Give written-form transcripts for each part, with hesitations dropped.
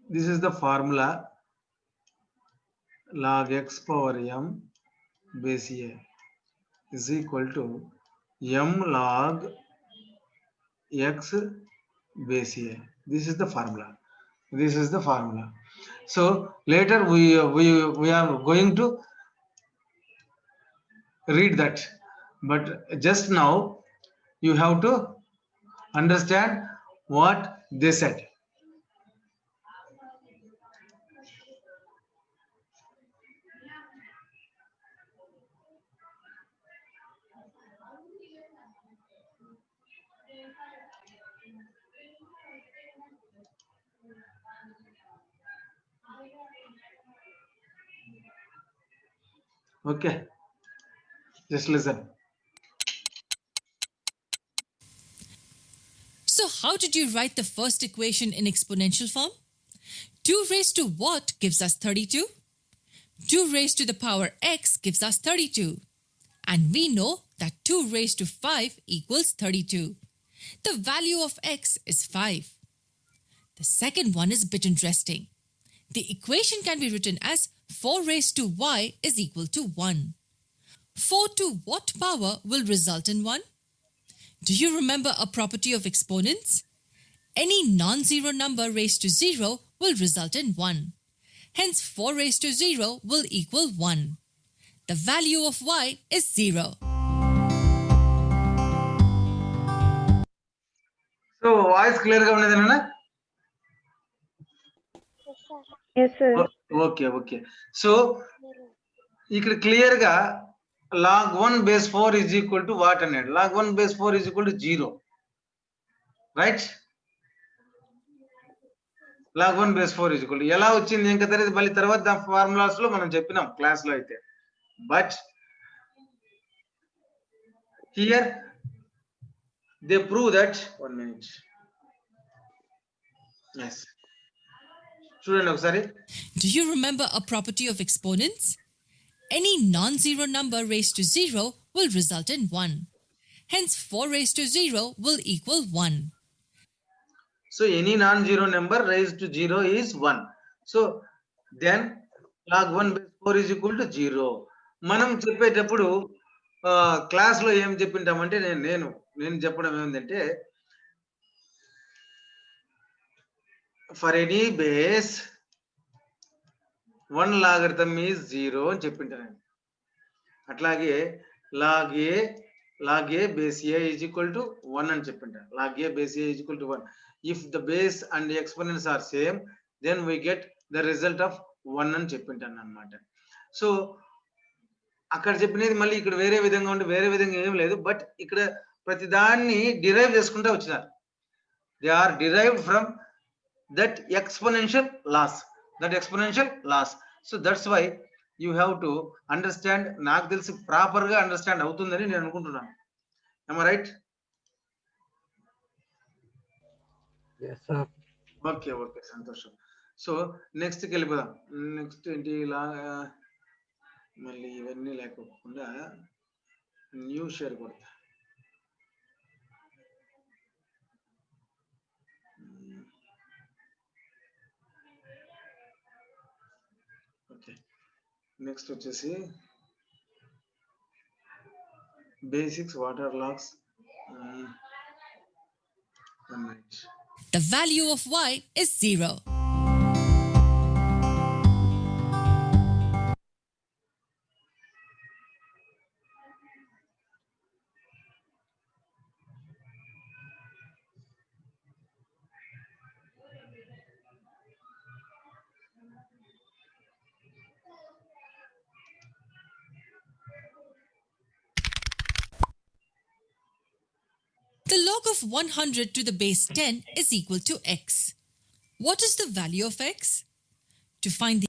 This is the formula log x power m base a is equal to m log x base a. This is the formula. This is the formula. So later we are going to read that, but just now you have to understand what they said. Okay, just listen. So how did you write the first equation in exponential form? 2 raised to what gives us 32? 2 raised to the power x gives us 32. And we know that 2 raised to 5 equals 32. The value of x is 5. The second one is a bit interesting. The equation can be written as 4 raised to y is equal to 1. 4 to what power will result in 1? Do you remember a property of exponents? Any non-zero number raised to 0 will result in 1. Hence 4 raised to 0 will equal 1. The value of y is 0. So voice clear ga unnadena? Yes, sir. Okay. So ikkada clear ga log 1 base 4 is equal to what anedi? Log 1 base 4 is equal to 0. Right? Log 1 base 4 is equal to ఎలా వచ్చింది ఇంకా తెలియదు, మళ్ళీ తర్వాత formulas లో మనం చెప్పినాం class లో అయితే. But here they prove that 1 minute. Yes, చూడండి ఒకసారి. Do you remember a property of exponents? Any non-zero number raised to 0 will result in 1. Hence 4 raised to 0 will equal 1. So any non-zero number raised to 0 is 1. So then log 1 base 4 is equal to 0. మనం చెప్పేటప్పుడు class లో ఏం చెప్పింటామంటే నేను చెప్పడం ఏంటంటే for any base 1 logarithm is 0 అని చెప్పింటాను. అట్లాగే log a base a is equal to 1 అని చెప్పింటాను. log a base a is equal to 1. If the base and the exponents are same, then we get the result of 1 అని చెప్పింటాను అన్నమాట. So అక్కడ చెప్పినది మళ్ళీ ఇక్కడ వేరే విధంగా ఉంటే వేరే విధంగా ఏం లేదు, బట్ ఇక్కడ ప్రతి దాన్ని డిరైవ్ చేసుకుంటూ వచ్చినారు. They are derived from that exponential laws. So that's why you have to understand. నాకు తెలిసి ప్రాపర్ గా అండర్స్టాండ్ అవుతుందని నేను అనుకుంటున్నాను. am I right? Yes, sir. Okay సంతోషం. సో నెక్స్ట్కి వెళ్ళిపోదాం. నెక్స్ట్ ఏంటి, ఇలా మళ్ళీ ఇవన్నీ లేకుండా న్యూ షేర్ కొడతా. ఓకే, నెక్స్ట్ వచ్చేసి basics water logs. The value of y is 0. The log of 100 to the base 10 is equal to x. What is the value of x? To find the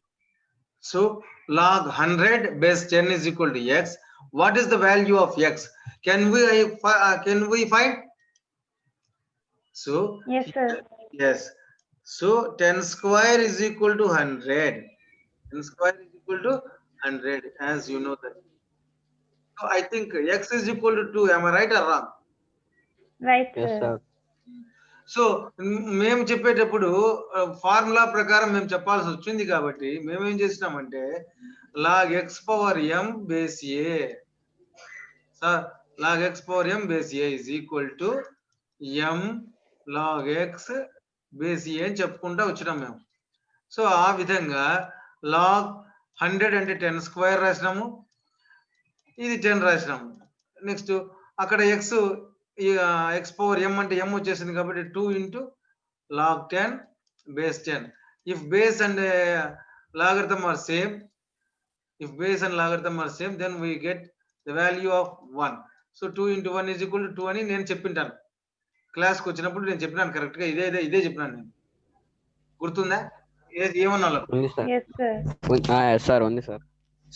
So log 100 base 10 is equal to x. What is the value of x? Can we find? So Yes, sir. yes. So 10 square is equal to 100. 10 square is equal to 100, as you know that. So I think x is equal to 2. Am I right or wrong? Right, Yes, sir. sir. So మేము చెప్పేటప్పుడు formula ప్రకారం మేము చెప్పాల్సి వచ్చింది కాబట్టి మేమేం చేసినామంటే log x power m base a sir log x power m base a is equal to m log x base a అని చెప్పుకుంటా వచ్చినాం మేము. సో ఆ విధంగా log 100 అంటే 10 స్క్వేర్ రాసినాము, ఇది 10 రాసినాము. నెక్స్ట్ అక్కడ x x పవర్ m అంటే m వచ్చేసింది కాబట్టి 2 into log 10 base 10. If base and logarithm are same, if base and logarithm are same, then we get the value of 1. So 2 into 1 is equal to 2 అని నేను చెప్పింటాను. క్లాస్కి వచ్చినప్పుడు నేను చెప్పినాను correct గా ఇదే చెప్పినాను నేను. గుర్తుందా? ఏమన్నా ఉంది sir. Yes, sir. Yes sir, ఉంది సార్.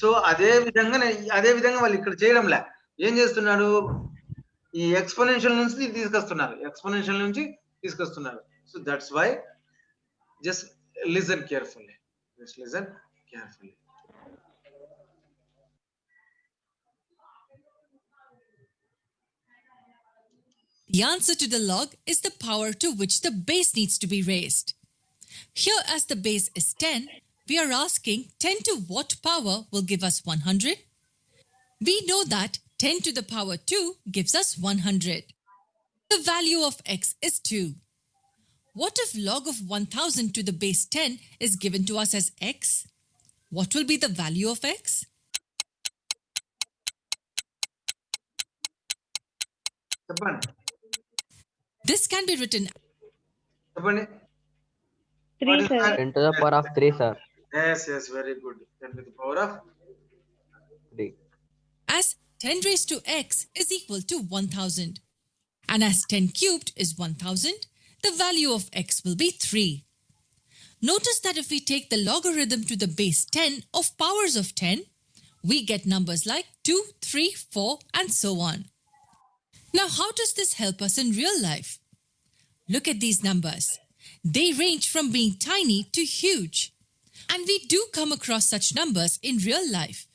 సో అదే విధంగా వాళ్ళు ఇక్కడ చేయడంలే. ఏం చేస్తున్నాడు, ఈ ఎక్స్పోనెన్షియల్ నుంచి తీసుకొస్తున్నారు. So that's why just listen carefully. The answer to the log is the power to which the base needs to be raised. Here, as the base is 10, we are asking 10 to what power will give us 100? We know that 10 to the power 2 gives us 100. The value of x is 2. What if log of 1000 to the base 10 is given to us as x? What will be the value of x? చెప్పండి. This can be written చెప్పండి. 3, sir. 10 to the power of 3 sir. Yes, very good. 10 to the power of 3. as 10 raised to x is equal to 1000. And as 10 cubed is 1000, the value of x will be 3. Notice that if we take the logarithm to the base 10 of powers of 10, we get numbers like 2, 3, 4, and so on. Now, how does this help us in real life? Look at these numbers. They range from being tiny to huge. And we do come across such numbers in real life.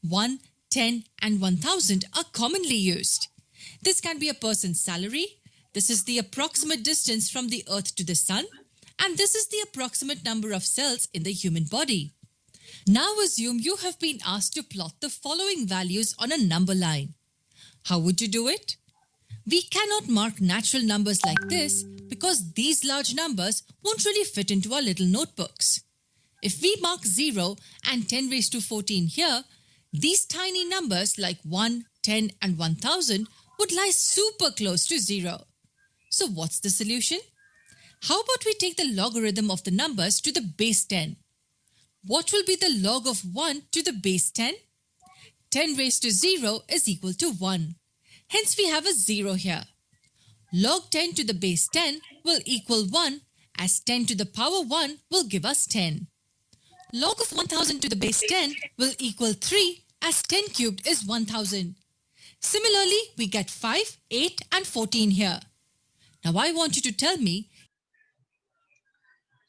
1, 10, and 1000 are commonly used. This can be a person's salary. This is the approximate distance from the earth to the sun. And this is the approximate number of cells in the human body. Now assume you have been asked to plot the following values on a number line. How would you do it? We cannot mark natural numbers like this because these large numbers won't really fit into our little notebooks. If we mark 0 and 10 raised to 14 here, these tiny numbers like 1, 10 and 1000 would lie super close to 0. So what's the solution? How about we take the logarithm of the numbers to the base 10? What will be the log of 1 to the base 10? 10 raised to 0 is equal to 1. Hence we have a 0 here. Log 10 to the base 10 will equal 1 as 10 to the power 1 will give us 10. Log of 1000 to the base 10 will equal 3 as 10 cubed is 1000. Similarly, we get 5, 8 and 14 here. Now I want you to tell me.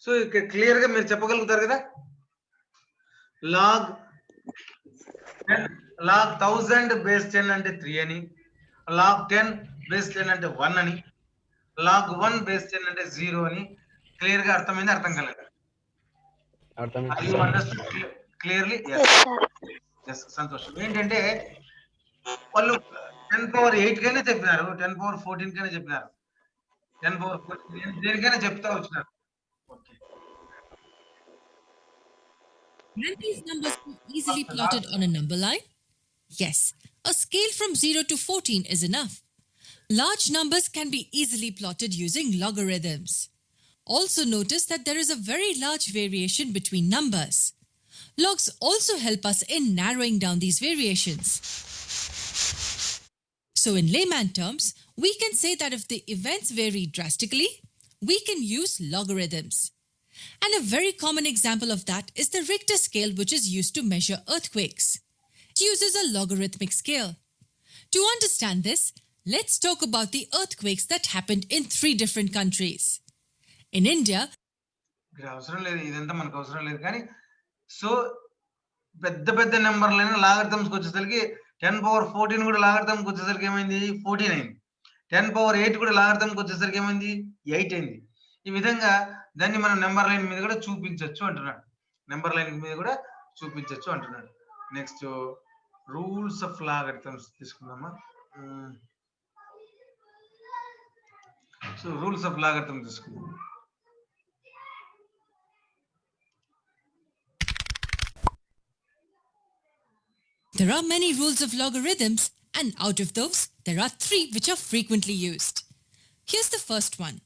So clear గా మీరు చెప్పగలుగుతారు కదా, log 1000 base 10 అంటే 3 అని, log 10 base 10 అంటే 1 అని, log 1 base 10 అంటే 0 అని క్లియర్ గా అర్థమైంది, అర్థం కాలేదు? క్లియర్లీ? ఎస్, సంతోషం. ఏంటంటే వాళ్ళు 10 పవర్ 8 కైనా చెప్పినారు, 10 పవర్ 14 కైనా చెప్పినారు, 10 పవర్ 14 దేనికైనా చెప్తా వచ్చినారు. Okay. Can these numbers be easily plotted on a number line? Yes, a scale from 0 to 14 is enough. Large numbers can be easily plotted using logarithms. Also notice that there is a very large variation between numbers. Logs also help us in narrowing down these variations. So in layman terms, we can say that if the events vary drastically, we can use logarithms. And a very common example of that is the Richter scale, which is used to measure earthquakes. It uses a logarithmic scale. To understand this, let's talk about the earthquakes that happened in 3 different countries. In India, అవసరం లేదు, ఇదంతా మనకు అవసరం లేదు. కానీ so పెద్ద పెద్ద నెంబర్లైన లాగరిథమ్స్కి వచ్చేసరికి 10 పవర్ 14 కూడా లాగరిథమ్కి వచ్చేసరికి ఏమైంది, 14 అయింది. 10 పవర్ 8 కూడా లాగరిథంకి వచ్చేసరికి ఏమైంది 8 అయింది. ఈ విధంగా దాన్ని మనం నెంబర్ లైన్ మీద కూడా చూపించవచ్చు అంటున్నాడు. నెంబర్ లైన్ మీద కూడా చూపించవచ్చు అంటున్నాడు. నెక్స్ట్ రూల్స్ ఆఫ్ లాగరిథమ్స్ తీసుకుందామా. సో రూల్స్ ఆఫ్ లాగరిథమ్ తీసుకుందాం. There are many rules of logarithms, and out of those, there are 3 which are frequently used. Here's the first one.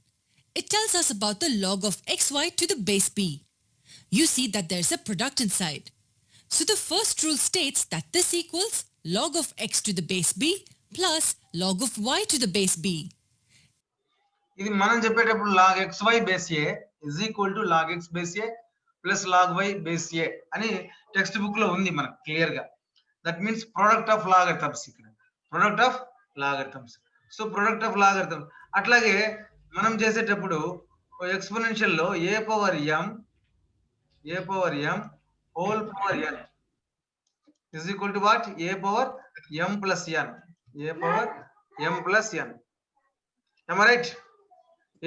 It tells us about the log of xy to the base b. You see that there's a product inside. So the first rule states that this equals log of x to the base b plus log of y to the base b. ఇది మనం చెప్పేటప్పుడు log xy base a is equal to log x base a plus log y base a అని text book లో ఉంది మనకు clear గా. That means product of logarithms, ఇక్కడ product of logarithms. So product of logarithms అట్లాగే మనం చేసేటప్పుడు exponential లో a power m whole power n is equal to what? a power m plus n, a power m plus n. am I right?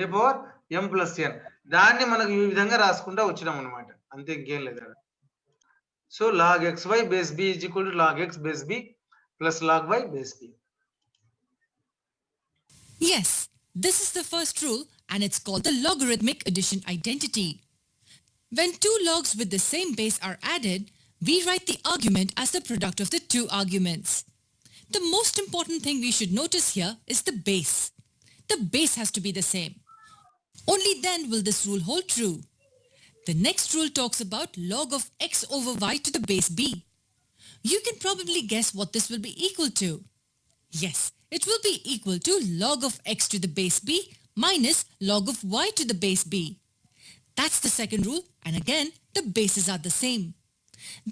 a power m plus n. దాన్ని మనకు ఈ విధంగా రాసుకుంటా వచ్చినాం అన్నమాట, అంతే, ఇంకేం లేదు. So log xy base b is equal to log x base b plus log y base b. Yes, this is the first rule and it's called the logarithmic addition identity. When 2 logs with the same base are added, we write the argument as the product of the 2 arguments. The most important thing we should notice here is the base. The base has to be the same. Only then will this rule hold true. The next rule talks about log of x over y to the base b. You can probably guess what this will be equal to. Yes, it will be equal to log of x to the base b minus log of y to the base b. That's the second rule, and again, the bases are the same.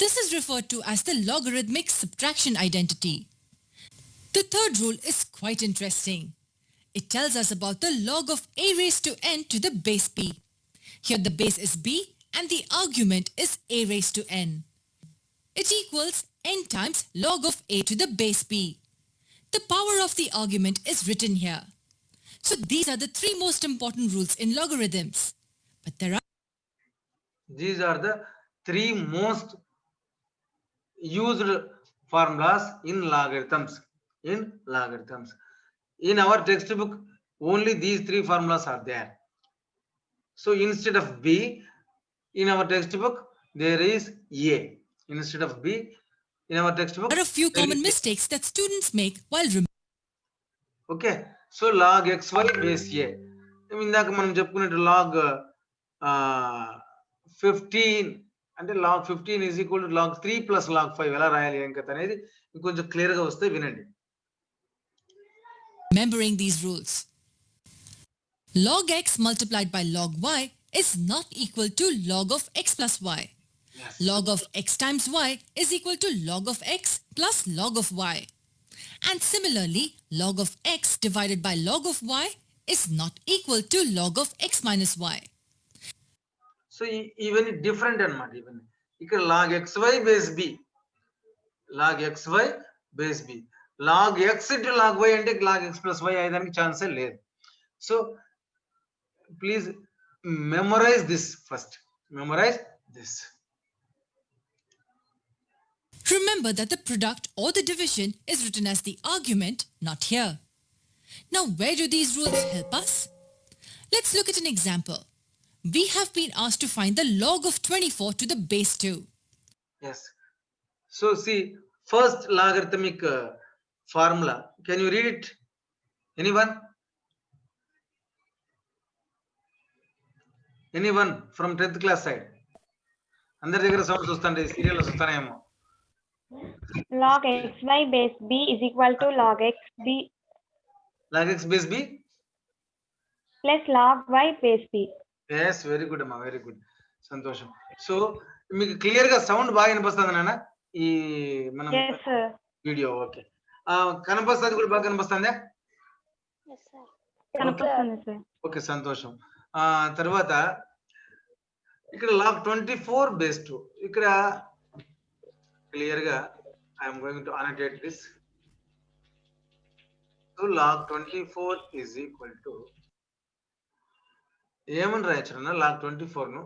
This is referred to as the logarithmic subtraction identity. The third rule is quite interesting. It tells us about the log of a raised to n to the base b. Here the base is b and the argument is a raised to n. It equals n times log of a to the base b. The power of the argument is written here. So these are the 3 most important rules in logarithms. But there are These are the 3 most used formulas in logarithms. In our textbook, only these 3 formulas are there. So instead of b, in our textbook, there is a. Instead of b, in our textbook, a few there common is A. mistakes that students make while Okay, so log xy base a. ఇందాక మనం చెప్పుకున్నట్టు log 15 అంటే log 15 is equal to log 3 plus log 5 ఎలా రాయాలి ఏం కథ అనేది ఇంకొంచెం క్లియర్ గా వస్తే వినండి. remembering these rules. Log x multiplied by log y is not equal to log of x plus y. Yes. Log of x times y is equal to log of x plus log of y. And similarly, log of x divided by log of y is not equal to log of x minus y. So even different అన్నమాట. Even ఇక్కడ log xy base b, log xy base b, log x into log y అంటే log x plus y అయ్యేదానికి ఛాన్సే లేదు. So please memorize this first, memorize this. Remember that the product or the division is written as the argument, not here. Now, where do these rules help us? Let's look at an example. We have been asked to find the log of 24 to the base 2. Yes. So see, first logarithmic formula. Can you read it? Anyone? Anyone from 10th class side? అందరి దగ్గర sounds వస్తాండి, serial వస్తానేమో. Log xy base b is equal to log x b Log x base b? plus log y base b. Yes, very good అమ్మా, very good, సంతోషం. So మీకు clear గా sound బాగా వినిపిస్తుంది నాన్న ఈ మనం Yes, sir. వీడియో? ఓకే, కనిపిస్తుంది కూడా బాగా కనిపిస్తుందా? కనిపిస్తుంది సార్. ఓకే, సంతోషం. తర్వాత ఇక్కడ log 24 base 2, ఇక్కడ క్లియర్ గా I'm going to అనోటేట్ this. So log 24 is equal to ఏమని రాయొచ్చు log 24 ను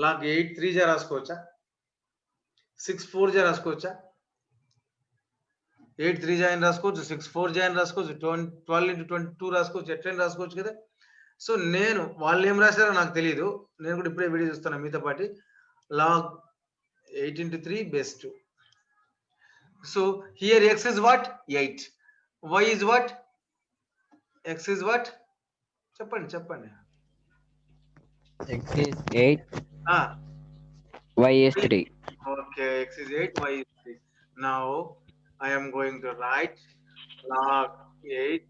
log 8 3 జా రాసుకోవచ్చా 6 4 జా రాసుకోవచ్చా 8 3 జా అని రాసుకోవచ్చు 6 4 జా అని రాసుకోవచ్చు 12 into 22 రాసుకోవచ్చు ఎట్లైనా రాసుకోవచ్చు కదా సో నేను వాళ్ళు ఏం రాశారో నాకు తెలియదు నేను కూడా ఇప్పుడే వీడియో చూస్తాను మీతో పాటు log 8 into 3 base 2 so here x is what 8 y is what x is what చెప్పండి X is 8, ah Y is 3. okay x is 8 y is 3 now I am going to write log 8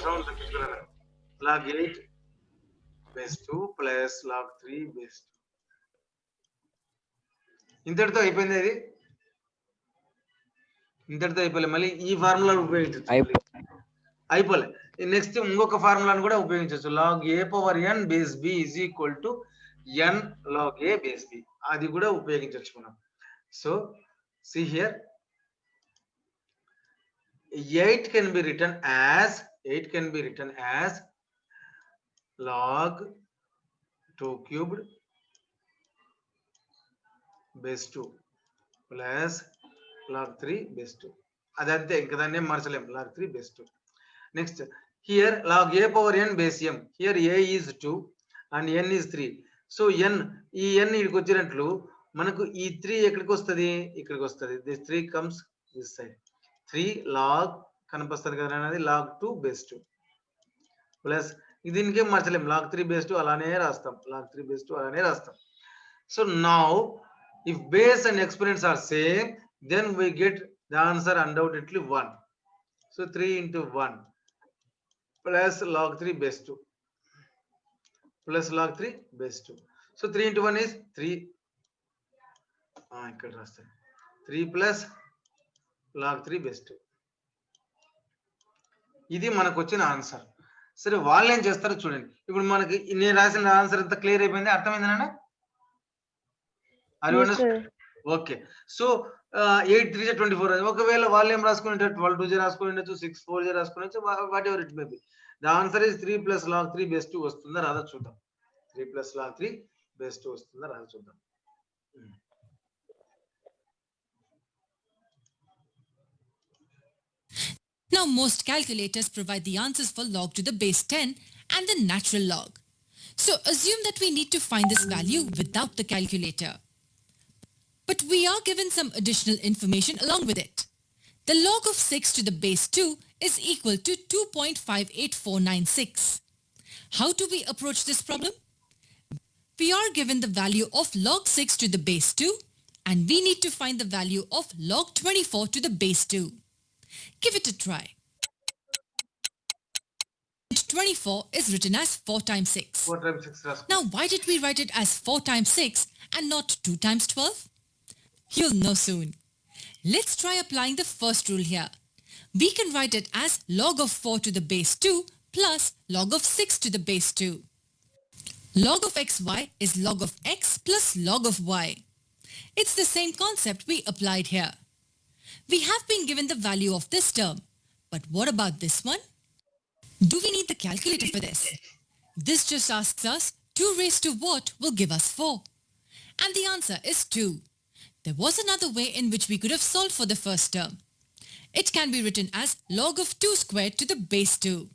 sound log 8 base 2 plus log 3 base 2 ఇంతటితో అయిపోయింది ఇది ఇంతటితో అయిపోలే మళ్ళీ ఈ formula ఉపయోగించవచ్చు అయిపోలే నెక్స్ట్ ఇంకొక ఫార్ములాను కూడా ఉపయోగించవచ్చు log a power n base b is equal to n log a base b అది కూడా ఉపయోగించవచ్చు మనం so see here 8 can be written as log 2 cubed base 2 plus log 3 base 2 అదంతే ఇంకా దాన్ని మార్చలేం log 3 base 2 next here log a power n base m here a is 2 and n is 3 so n ఈ n ఇక్కడికి వచ్చినట్లు మనకు ఈ 3 ఎక్కడికి వస్తది ఇక్కడికి వస్తది this 3 comes this side 3 log కనిపిస్తది కదా అనేది log 2 base 2 ప్లస్ దీనికేం మార్చలేం log 3 base 2 అలానే రాస్తాం log 3 base 2 అలానే రాస్తాం so now if base and exponents are same then we get the answer undoubtedly 1 so 3 into 1 plus log 3 base 2 plus log 3 base 2 so 3 into 1 is 3 ఇక్కడ రాస్తాను 3 plus log 3 base 2 ఇది మనకు వచ్చిన answer సరే వాళ్ళు ఏం చేస్తారో చూడండి ఇప్పుడు మనకి నేను రాసిన ఆన్సర్ అంతా క్లియర్ అయిపోయింది అర్థమైందా నాన్న ఓకే సో 8 3 24 ఒకవేళ వాళ్ళు ఏం రాసుకుని 12 2 రాసుకుని 6 4 రాసుకుని what ever it may be the answer is 3 plus log 3 base 2 వస్తుందా రాదా చూద్దాం 3 plus log 3 base 2 వస్తుందా రాదా చూద్దాం Now, most calculators provide the answers for log to the base 10 and the natural log. So, assume that we need to find this value without the calculator. But we are given some additional information along with it. The log of 6 to the base 2 is equal to 2.58496. How do we approach this problem? We are given the value of log 6 to the base 2 and we need to find the value of log 24 to the base 2. Give it a try. 24 is written as 4 times 6. 4 times 6 రాసుకో Now, why did we write it as 4 times 6 and not 2 times 12? You'll know soon. Let's try applying the first rule here. We can write it as log of 4 to the base 2 plus log of 6 to the base 2. Log of xy is log of x plus log of y. It's the same concept we applied here. We have been given the value of this term. But what about this one? Do we need the calculator for this? This just asks us 2 raised to what will give us 4. And the answer is 2. There was another way in which we could have solved for the first term. It can be written as log of 2 squared to the base 2.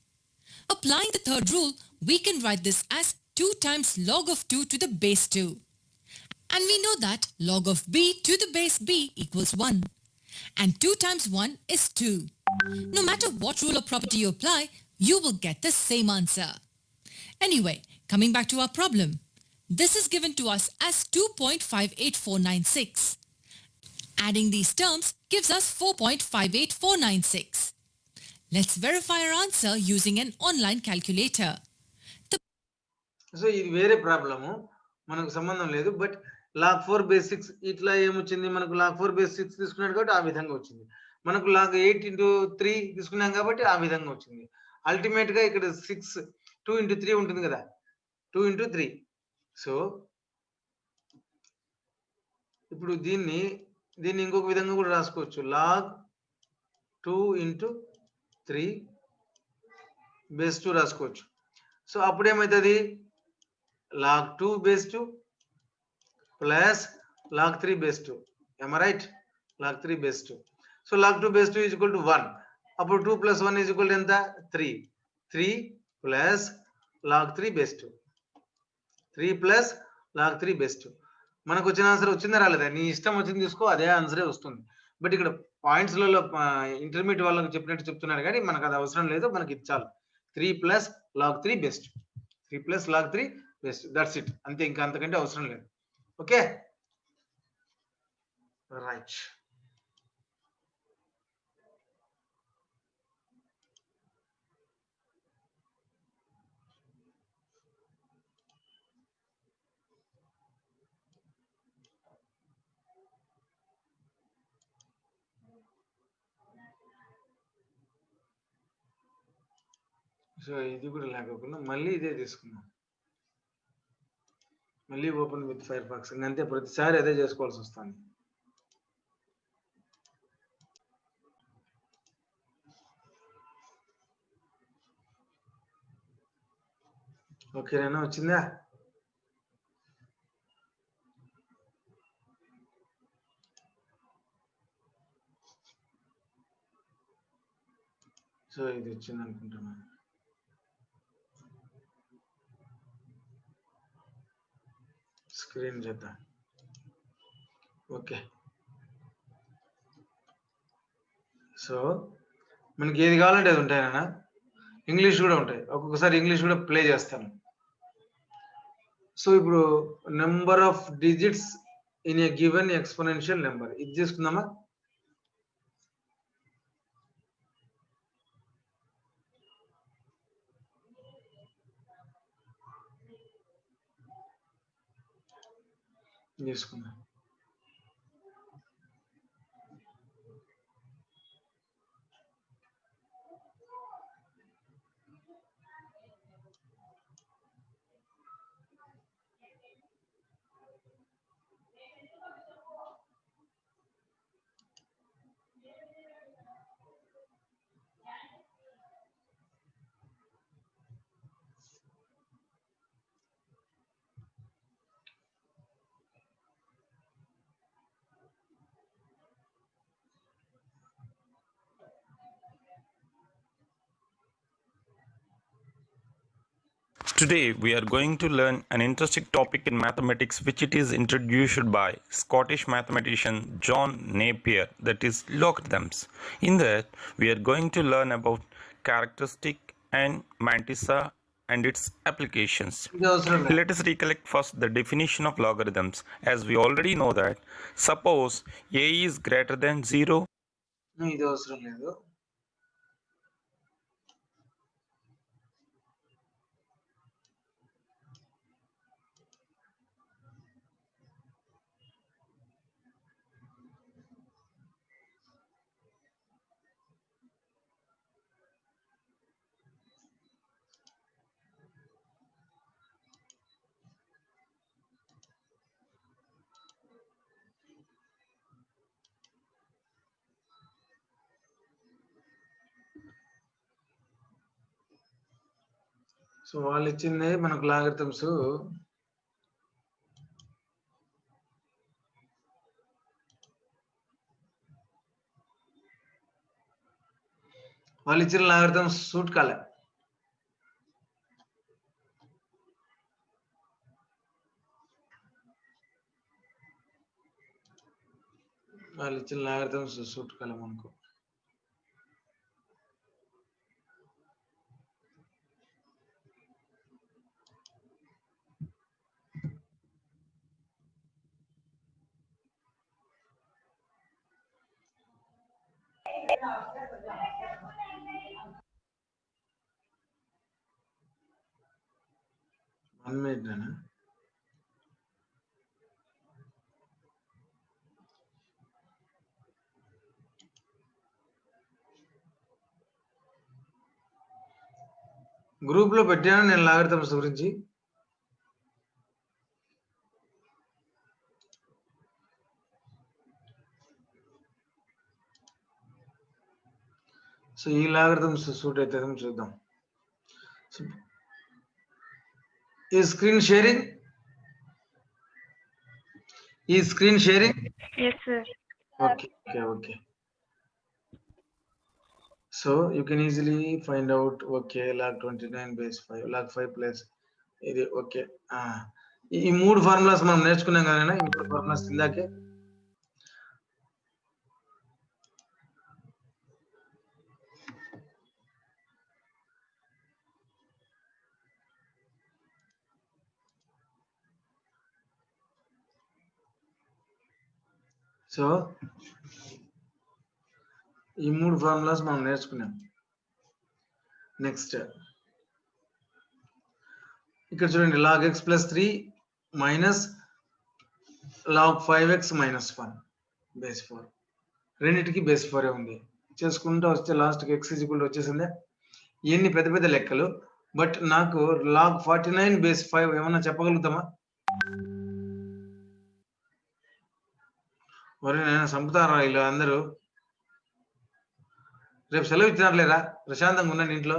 Applying the third rule, we can write this as 2 times log of 2 to the base 2. And we know that log of b to the base b equals 1. And 2 times 1 is 2. No matter what rule or property you apply, you will get the same answer. Anyway, coming back to our problem. This is given to us as 2.58496. Adding these terms gives us 4.58496. Let's verify our answer using an online calculator. So ఇది వేరే problem మనకు సంబంధం లేదు but log 4 base 6 ఇట్లా ఏమొచ్చింది మనకు log 4 base 6 తీసుకున్నాడు కాబట్టి ఆ విధంగా వచ్చింది మనకు log 8 into 3 తీసుకున్నాం కాబట్టి ఆ విధంగా వచ్చింది అల్టిమేట్ గా ఇక్కడ 6 2 into 3 ఉంటుంది కదా 2 into 3 సో ఇప్పుడు దీన్ని ఇంకొక విధంగా కూడా రాసుకోవచ్చు log 2 into 3 బేస్ 2 రాసుకోవచ్చు. సో అప్పుడు ఏమవుతుంది, log 2 base 2 plus log 3 base 2. am I right? log 3 base 2. So log 2 base 2 is equal to 1. అప్పుడు 2 plus 1 is equal to ఎంత, 3. 3 plus log 3 base 2. 3 plus log 3 base 2. మనకు వచ్చిన ఆన్సర్ వచ్చిందా రాలేదా, నీ ఇష్టం వచ్చింది తీసుకో, అదే ఆన్సరే వస్తుంది. బట్ ఇక్కడ పాయింట్స్లలో ఇంటర్మీడియట్ వాళ్ళకి చెప్పినట్టు చెప్తున్నారు కానీ మనకు అది అవసరం లేదు, మనకి ఇది చాలు. 3 plus log 3 base 2. 3 plus log 3 base 2, that's it, అంతే, ఇంకా అంతకంటే అవసరం లేదు. Okay right. సో ఇది కూడా లేకపోకుండా మళ్ళీ ఇదే తీసుకుందాం, మళ్ళీ ఓపెన్ విత్ ఫైర్ ఫాక్స్. అంతే, ప్రతిసారి అదే చేసుకోవాల్సి వస్తుంది. ఓకేనా, వచ్చిందా? సో ఇది వచ్చింది అనుకుంటున్నాను. స్క్రీన్ చేద్దాం. ఓకే, సో మనకి ఏది కావాలంటే అది ఉంటాయన్నా, ఇంగ్లీష్ కూడా ఉంటాయి, ఒక్కొక్కసారి ఇంగ్లీష్ కూడా ప్లే చేస్తాను. సో ఇప్పుడు number of digits in a given exponential number, ఇది తీసుకుందామా? తీసుకుందాం. Today we are going to learn an interesting topic in mathematics which it is introduced by Scottish mathematician John Napier, that is logarithms. In that we are going to learn about characteristic and mantissa and its applications. ఇది అవసరం లేదు. Let us recollect first the definition of logarithms, as we already know that suppose a is greater than 0, ఇది అవసరం లేదు. So వాళ్ళు ఇచ్చింది మనకు logarithms, వాళ్ళు ఇచ్చిన లాగరిథమ్స్ సూట్ కాలే. వాళ్ళు ఇచ్చిన లాగరిథమ్స్ సూట్ కాలే మనకు. వన్ మినిట్ నాన్న. గ్రూప్ లో పెట్టాను నేను లాగరిథమ్స్ గురించి. సో ఈ లాగరిథమ్స్ సూట్ అవుతుందని చూద్దాం. ఈ screen sharing Yes, sir. okay. So you can easily find out, okay, log 29 base 5 log 5 plus ఇది ఓకే. ఈ మూడు ఫార్ములాస్ మనం నేర్చుకున్నాం కదా, ఈ మూడు ఫార్ములాస్ ఇందాకే. సో ఈ మూడు ఫార్ములాస్ మనం నేర్చుకున్నాం. నెక్స్ట్ ఇక్కడ చూడండి, log x plus 3 minus log 5x minus 1 base 4. రెండింటికి బేస్ 4 ఉంది. చేసుకుంటూ వస్తే లాస్ట్కి x వచ్చేసిందే. ఇవన్నీ పెద్ద పెద్ద లెక్కలు, బట్ నాకు log 49 బేస్ 5 ఏమన్నా చెప్పగలుగుతామా? మరి నేను చంపుతారా ఇలా అందరూ? రేపు సెలవు ఇచ్చినట్లేరా? ప్రశాంతంగా ఉండండి ఇంట్లో.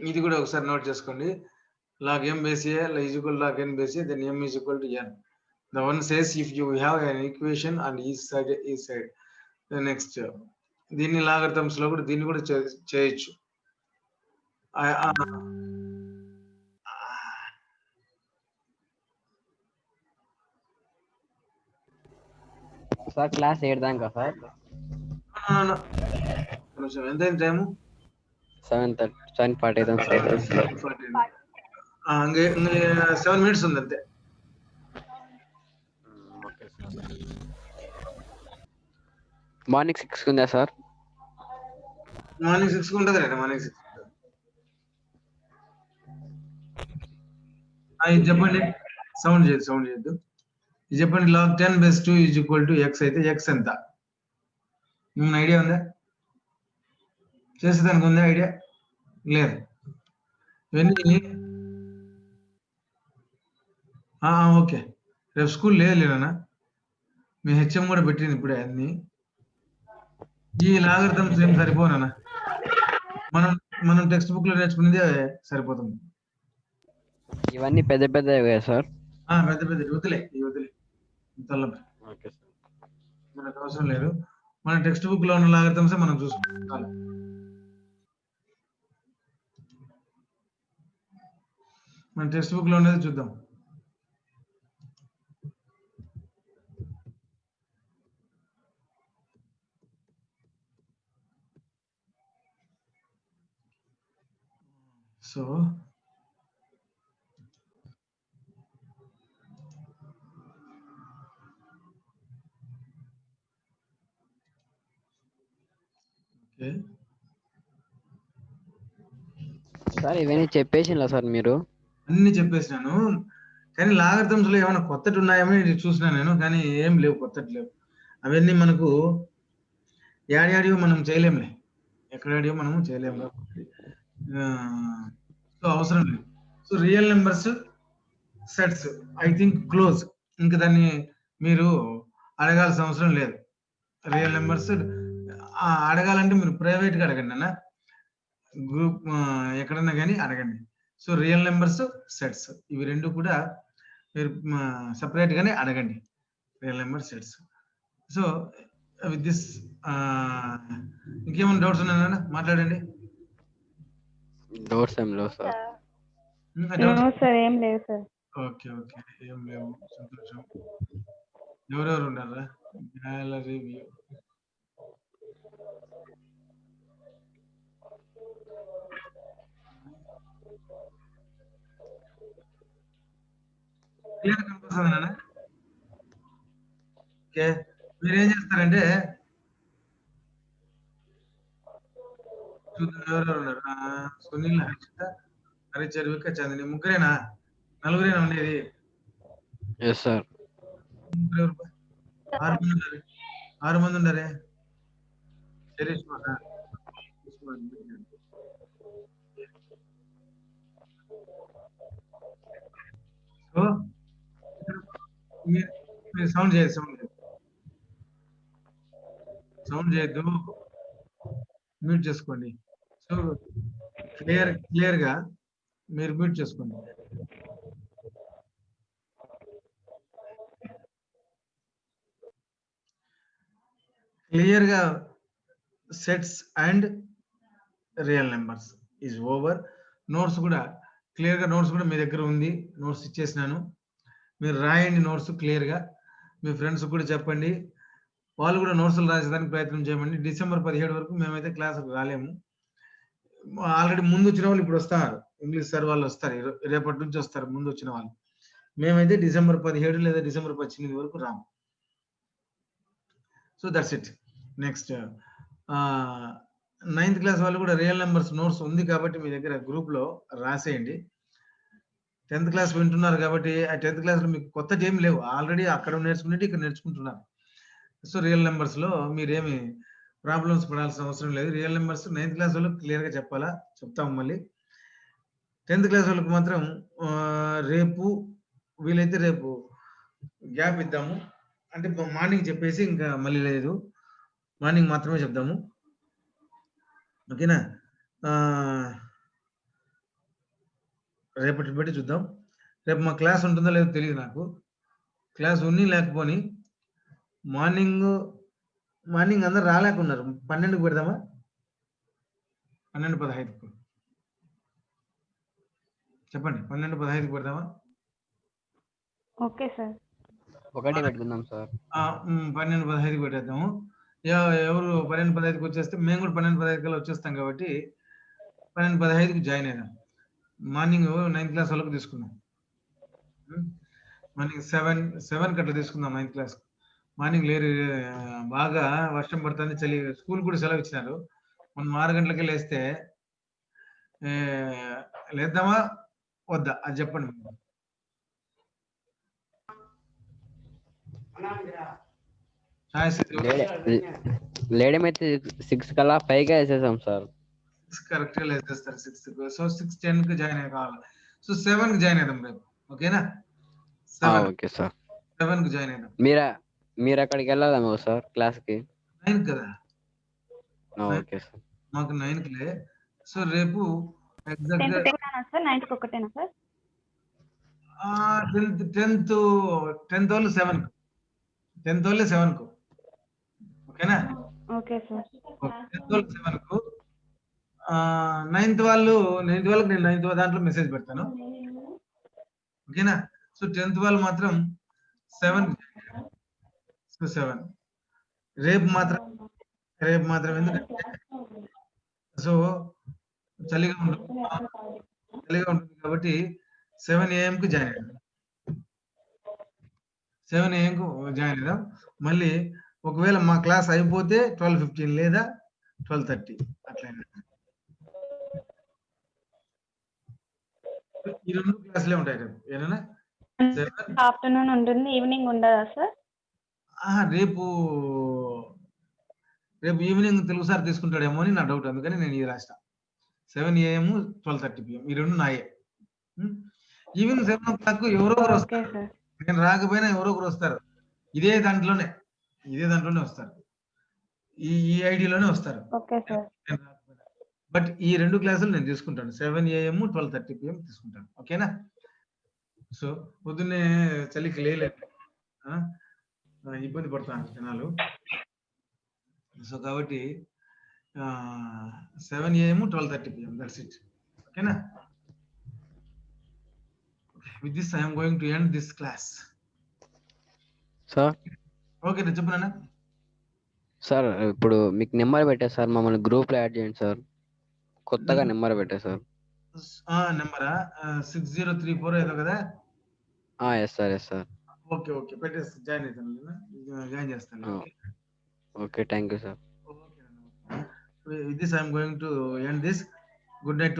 ఇది కూడా ఒకసారి నోట్ చేసుకోండి. log m base a is equal to log n base a, then m is equal to n. The one says if you have an equation and each side. The next దీన్ని logarithms లో కూడా దీన్ని కూడా చేయొచ్చు. Sir class 8 దాకా sir. ఎంత time? 7:40 7 minutes ఉంది అంతే. మార్నింగ్ 6 ఉందా సార్? మార్నింగ్ 6 ఉంటుంది రండి. మార్నింగ్ 6 ఇది చెప్పండి. సౌండ్ చేయొద్దు. ఇది చెప్పండి. log 10 base 2 is equal to x అయితే x ఎంత? ఏమైనా ఐడియా ఉందా? చేసేదానికి ఉందా ఐడియా? లేదు. ఇవన్నీ ఓకే. రేపు స్కూల్ లేదలేనా? మీ హెచ్ఎం కూడా పెట్టింది ఇప్పుడే అన్ని. ఈ లాగరిథమ్స్ ఏం సరిపోనా? మనం టెక్స్ట్ బుక్ లో నేర్చుకునేది సరిపోతుంది. ఇవన్నీ పెద్ద పెద్దవి కదా సార్? పెద్ద వదిలే మనకు అవసరం లేదు. మన టెక్స్ట్ బుక్ లో ఉన్న లాగరిథమ్స్ మనం చూసుకుంటాం. మన టెక్స్ట్ బుక్ లో ఉన్నది చూద్దాం. సో ఓకే సార్ ఇవన్నీ చెప్పేసినా సార్ మీరు? అన్ని చెప్పేసినాను, కానీ లాగరిథమ్స్ లో ఏమైనా కొత్తటి ఉన్నాయేమో చూసినా నేను, కానీ ఏం లేవు, కొత్తటి లేవు. అవన్నీ మనకు యాడియో మనం చేయలేంలే, ఎక్కడాడియో మనము చేయలేము. సో అవసరం లేదు. So real numbers sets I think close. ఇంకా దాన్ని మీరు అడగాల్సిన అవసరం లేదు. రియల్ నెంబర్స్ అడగాలంటే మీరు ప్రైవేట్గా అడగండి అన్న, గ్రూప్ ఎక్కడన్నా కానీ అడగండి. సో రియల్ నెంబర్స్ సెట్స్ ఇవి రెండు కూడా మీరు సపరేట్ గానే అడగండి, real number sets. So with this ఇంకేమైనా డౌట్స్ ఉన్నాయన్నా మాట్లాడండి. డౌట్స్ ఏం లేవు సార్. No, sir, ఏం లేవు సార్. ఓకే ఏం లేవు, సంతోషం. ఎవరెవరు ఉన్నారా? Gallery view. క్లియర్ కనిపిస్తుంది నాన్న? ఓకే, మీరు ఏం చేస్తారంటే చూద్దాం ఎవరెవరు ఉన్నారు. సునీల్, హర్షిత, హరిచర్విక, చందని, ముగ్గురేనా? నలుగురేనా ఉండేది? Yes sir. 6 మంది ఉండారే. సో మీరు సౌండ్ చేయండి. సౌండ్ చేయొద్దు, మ్యూట్ చేసుకోండి. సో క్లియర్గా మీరు మ్యూట్ చేసుకోండి. క్లియర్గా sets and real numbers is over. Notes కూడా క్లియర్గా, నోట్స్ కూడా మీ దగ్గర ఉంది, నోట్స్ ఇచ్చేసినాను. మీరు రాయండి నోట్స్ క్లియర్గా, మీ ఫ్రెండ్స్ కూడా చెప్పండి, వాళ్ళు కూడా నోట్స్లు రాసేదానికి ప్రయత్నం చేయమండి. డిసెంబర్ 17 వరకు మేమైతే క్లాసుకు రాలేము. ఆల్రెడీ ముందు వచ్చిన వాళ్ళు ఇప్పుడు వస్తారు, ఇంగ్లీష్ సార్ వాళ్ళు వస్తారు, రేపటి నుంచి వస్తారు ముందు వచ్చిన వాళ్ళు. మేమైతే డిసెంబర్ 17 లేదా డిసెంబర్ 18 వరకు రాము. So that's it. Next 9th class వాళ్ళు కూడా రియల్ నెంబర్స్ నోట్స్ ఉంది కాబట్టి మీ దగ్గర గ్రూప్లో రాసేయండి. 10th క్లాస్ వింటున్నారు కాబట్టి ఆ 10th క్లాస్లో మీకు కొత్త ఏం లేవు, ఆల్రెడీ అక్కడ నేర్చుకునేది ఇక్కడ నేర్చుకుంటున్నారు. సో రియల్ నెంబర్స్లో మీరేమి ప్రాబ్లమ్స్ పడాల్సిన అవసరం లేదు. రియల్ నెంబర్స్ 9th క్లాస్ వాళ్ళకి క్లియర్గా చెప్పాలా, చెప్తాము. మళ్ళీ 10th క్లాస్ వాళ్ళకి మాత్రం రేపు వీలైతే రేపు గ్యాప్ ఇద్దాము, అంటే మార్నింగ్ చెప్పేసి ఇంకా మళ్ళీ లేదు, మార్నింగ్ మాత్రమే చెప్దాము. ఓకేనా? రేపటి బట్టి చూద్దాం. రేపు మా క్లాస్ ఉంటుందో లేదో తెలియదు నాకు. క్లాస్ ఉన్ని లేకపోని మార్నింగ్ అందరు రాలేకున్నారు. 12కి పెడదామా? 12:15కు చెప్పండి. 12:15కి పెడదామా? Okay sir. ఒకటి పెట్టుకుందాం సార్. 12:15కి పెట్టేద్దాము. ఎవరు 12:15కి వచ్చేస్తే మేము కూడా 12:15 కల్లా వచ్చేస్తాం కాబట్టి 12:15కి జాయిన్ అయిదాం. మార్నింగ్ 9th క్లాస్ వాళ్ళకి తీసుకుందాం. మార్నింగ్ 7 అట్లా తీసుకుందాం 9th క్లాస్. మార్నింగ్ లేరు, బాగా వర్షం పడుతుంది, చలి, స్కూల్ కూడా సెలవు ఇచ్చినారు. మనం 6 గంటలకే లేస్తే లేద్దామా వద్దా అది చెప్పండి. లేడీమ్ అయితే 6 కల్లా 5గా వేసేసాం సార్. 6 కరెక్ట్గా వేసేస్తారు 6కు. సో 6:10కి జాయిన్ అయ్యి కావాలి. సో 7కి జాయిన్ అవుదాం రేపు. ఓకేనా? Okay sir. 7కి జాయిన్ అయిదాం. మీరు అక్కడికి వెళ్ళాలేమో సార్ క్లాస్కి? 9 కదా. Okay sir. మాకు 9కిలే. సో రేపు ఎగ్జాక్ట్ 9కి ఒకటేనా సార్? 10th వాళ్ళు 7కు, 10th వాళ్ళు 7కు. ఓకేనా? Okay sir. 10th వాళ్ళు 7కు. 9th వాళ్ళకి నేను 9th దాంట్లో మెసేజ్ పెడతాను. ఓకేనా? సో 10th వాళ్ళు మాత్రం 7కి. సో 7 రేపు మాత్రం ఎందుకంటే సో చలిగా ఉంటుంది కాబట్టి 7 AM జాయిన్ అయ్యాం. 7 AM జాయిన్ అయ్యాం. మళ్ళీ ఒకవేళ మా క్లాస్ అయిపోతే 12:15 లేదా 12:30 అట్లయినా. ఈ 2 క్లాసులే ఉంటాయి కదా. ఏనా? ఆఫ్టర్నూన్ ఉంటుంది, ఈవినింగ్ ఉండదా సార్? రేపు ఈవినింగ్ తెలుగు సార్ తీసుకుంటాడేమో అని నా డౌట్, అందుకని నేను ఇది రాస్తా. 7 AM 12:30 PM ఈ 2 నాయే. ఈవినింగ్ 7 o'clock ఎవరో ఒకరు వస్తారు, నేను రాకపోయినా ఎవరో ఒకరు వస్తారు. ఇదే దాంట్లోనే వస్తారు, ఈ ఐడిలోనే వస్తారు. బట్ ఈ 2 క్లాసులు నేను తీసుకుంటాను. 7 AM 12:30 PM తీసుకుంటాను. ఓకేనా? సో పొద్దున్నే చలికి లేలేదు, ఇబ్బంది పడతాను జనాలు. సో కాబట్టి 7 AM 12:30 PM. That's it. ఓకేనా? With this I am going to end this class. Sir okay చెప్పనా సార్? ఇప్పుడు మీకు నెంబర్ పెట్టారు సార్, మమ్మల్ని గ్రూప్ లో యాడ్ చేయండి సార్. కొత్తగా నెంబర్ పెట్టారు సార్. నెంబరా 6034 ఏదో కదా? Yes sir. ఓకే పెట్టేసి జాయిన్ చేస్తాను. Okay thank you sir. With this I am going to end this. Good night to